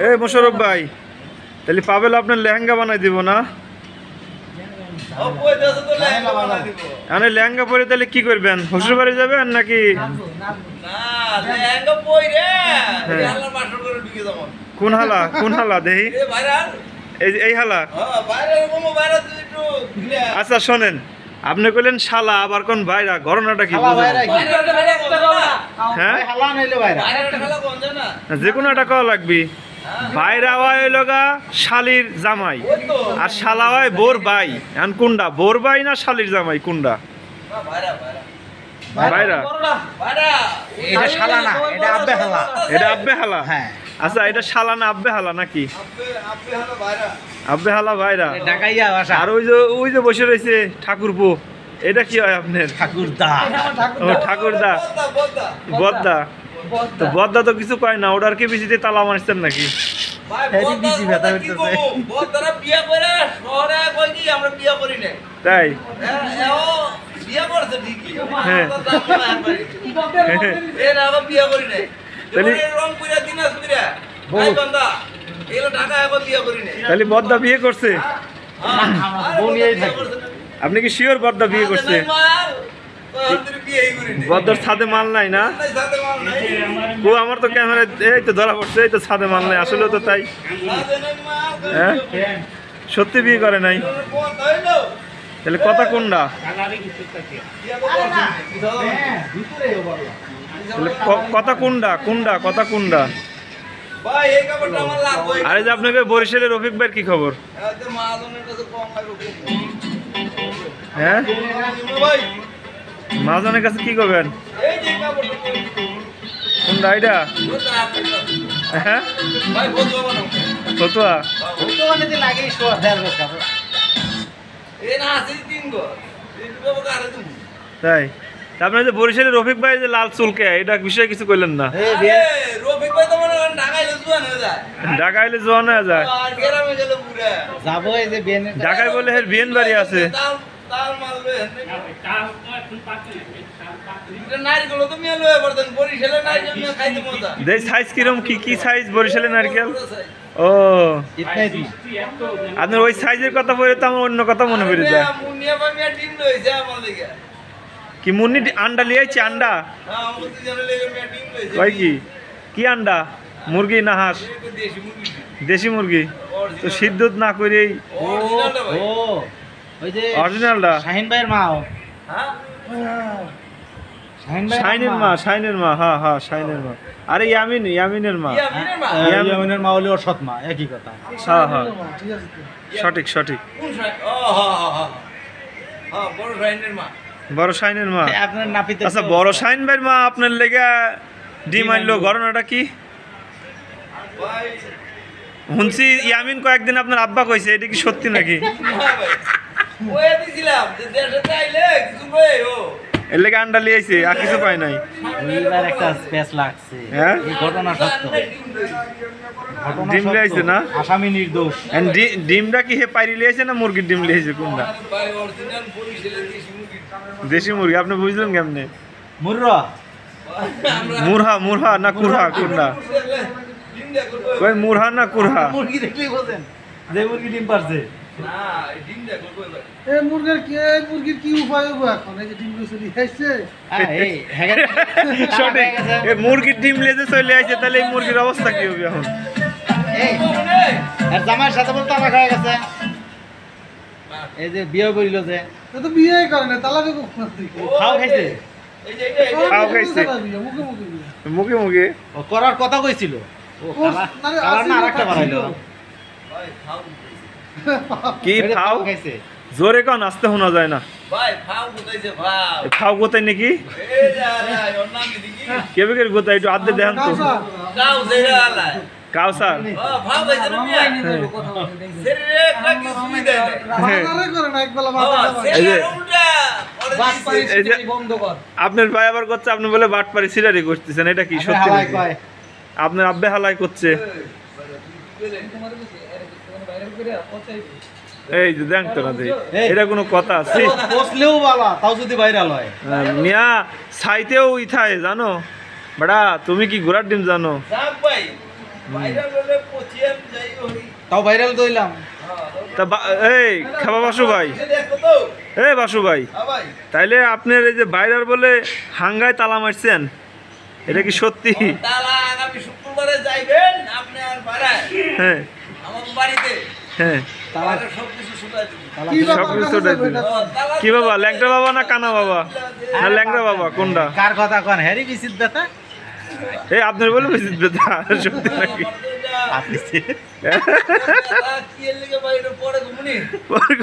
এই মোশাররফ ভাই, তাহলে পাবেল আপনার লেহেঙ্গা বানাই দিব না? মানে লেহেঙ্গা পরে তাহলে কি করবেন? শ্বশুর বাড়ি যাবেন নাকি? কোন হালা, কোন হালা দেহি? এই হালা। আচ্ছা শোনেন, আপনি কইলেন শালা, আবার কোন ভাইরা, ঘটনাটা কি? হ্যাঁ, যে কোনো একটা কওয়া লাগবি। ভাইরা হয় লগা শালির জামাই, আর শালা হয় বোর ভাই। এখন কোনটা, বোর ভাই না শালির জামাই, কোনটা? ভাইরা। এটা শালা না, এটা আব্বে হালা। এটা আব্বে হালা? হ্যাঁ। আচ্ছা, এটা শালা না আব্বে হালা নাকি? আব্বে হালা ভাইরা। ঢাকাইয়া ভাষা। আর ওই যে বসে রয়েছে ঠাকুরপো, এটা কি হয় আপনার? ঠাকুরদা। ও ঠাকুরদা, বদ্দা। তো বদ্দা তো কিছু কয় না, ওটার কি বিচিতে তালা মারছেন নাকি? তাই? হ্যাঁ। তাহলে বদ্দা বিয়ে করছে? আপনি কি শিওর বদ্দা বিয়ে করছে? বদ্দার ছাদে মাল নাই না? ও আমার তো ক্যামেরা এই তো ধরা পড়ছে, এই তো ছাদে মাল নাই। আসলে তো তাই। হ্যাঁ, সত্যি বিয়ে করে নাই? তাহলে কথা কোনটা? কথা কোনটা, কোনটা কথা কোনটা? আরে যে আপনাকে বরিশালের রফিক ভাইয়ের কি খবর? হ্যাঁ, মহাজনের কাছে কি করবেন? কোনটা এটা? হ্যাঁ, ফতুয়া। তাই? আপনার যে বরিশালের রফিক ভাই যে লাল চুলকে, এটা বিষয়ে কিছু কইলেন না? ঢাকাইলে জোয়ান হয়ে যায়। ঢাকায় বলে হের বিয়েন বাড়ি আছে। সাইজ কিরম, কি সাইজ বরিশালের নারকেল? ও, আপনার ওই সাইজের কথা বলে তো আমার অন্য কথা মনে পড়ে যায়। কি মুন্নি আন্ডা লিয়াইছে? আন্ডা কয় কি আন্ডা? মুরগি না হাঁস? দেশি মুরগি। তো সিদ্ধ না করেই অরিজিনালটা? শাহিন ভাইয়ের মা। শাইনের মা, শাইনের মা। হ্যাঁ হ্যাঁ, শাইনের মা। আরে ইয়ামিনের মা। ইয়ামিনের মা হলে ওর সৎ মা, একই কথা। হ্যাঁ হ্যাঁ, সঠিক সঠিক। বড় শাইনের মা আপনার নাপিত। আচ্ছা, বড় শাইন ভাইয়ের মা আপনার লেগে ডিম আনলো, ঘটনাটা কি? শুনছি ইয়ামিন কয়েকদিন আপনার আব্বা কইছে, এটা কি সত্যি নাকি? এর লেগে আন্ডা লিয়েছে, আর কিছু পায় নাই। একটা স্পেস লাগছে। হ্যাঁ, এই ঘটনা সত্য। ডিম লিয়েছে না? আসামি নির্দোষ। ডিমটা কি হে পাইরি লিয়েছে না মুরগির ডিম লিয়েছে? কোনটা? দেশি মুরগি। আপনি বুঝলেন কেমনে? মুরহা না কুরহা, কোনটা? কই মুরহা না কুরহা? মুরগি দেখলেই বোঝেন যে মুরগি ডিম পারছে। মুরগির কি উপায় হবে এখন? এই যে ডিম চলে আসছে। সঠিক, মুরগির ডিম লেজে চলে আসছে, তাহলে এই মুরগির অবস্থা কি হবে এখন? জামাইয়ের সাথে বলতে আমার হয়ে গেছে। এই যে বিয়ে করিল, যে তো বিয়ে করে না, তালাকে খাও খাইছে। খাও খাইছে মুখে মুখে করার কথা কইছিল। কি খাও খাইছে? জোরে কান, আসতে শোনা যায় না। খাও গোতাই নাকি? কেবেকের গোতাই একটু আদে দেন তো। কাউসার আপনার ভাই আবার করছে, আপনি বলে বাটপারি সিরারি করতেছেন, এটা কি সত্যি? আপনার আব্বে হালাই করছে। এই যে দেখ তো না, এটা কোনো কথা আছে? তাও যদি ভাইরাল হয় মিয়া, ছাইতেও ইথায় জানো বেড়া? তুমি কি ঘোড়ার ডিম জানো? তাও ভাইরাল দইলাম। তা এই খাবা বাসু ভাই, এই বাসু ভাই, তাইলে আপনার এই যে বাইরের বলে হাঙ্গায় তালা মারছেন, এটা কি সত্যি? আগামী শুক্রবারে যাইবেন আপনি আর পাড়ায় হ্যাঁ আমার বাড়িতে হ্যাঁ, সবকিছু শুকাই দিবেন। কি সব বাবার কিছু কাছে ওটাই যাবে দিন। এটা? কি বাবা, ল্যাংটা বাবা না কানা বাবা না ল্যাংটা বাবা কোনটা? কার কথা কোন হ্যারি বিচিত ব্যথা? এই আপনার বলে বেশি বেতা সত্যি নাকি? আপনি কি এর লিগে বাইরে পরে ঘুমনি পরে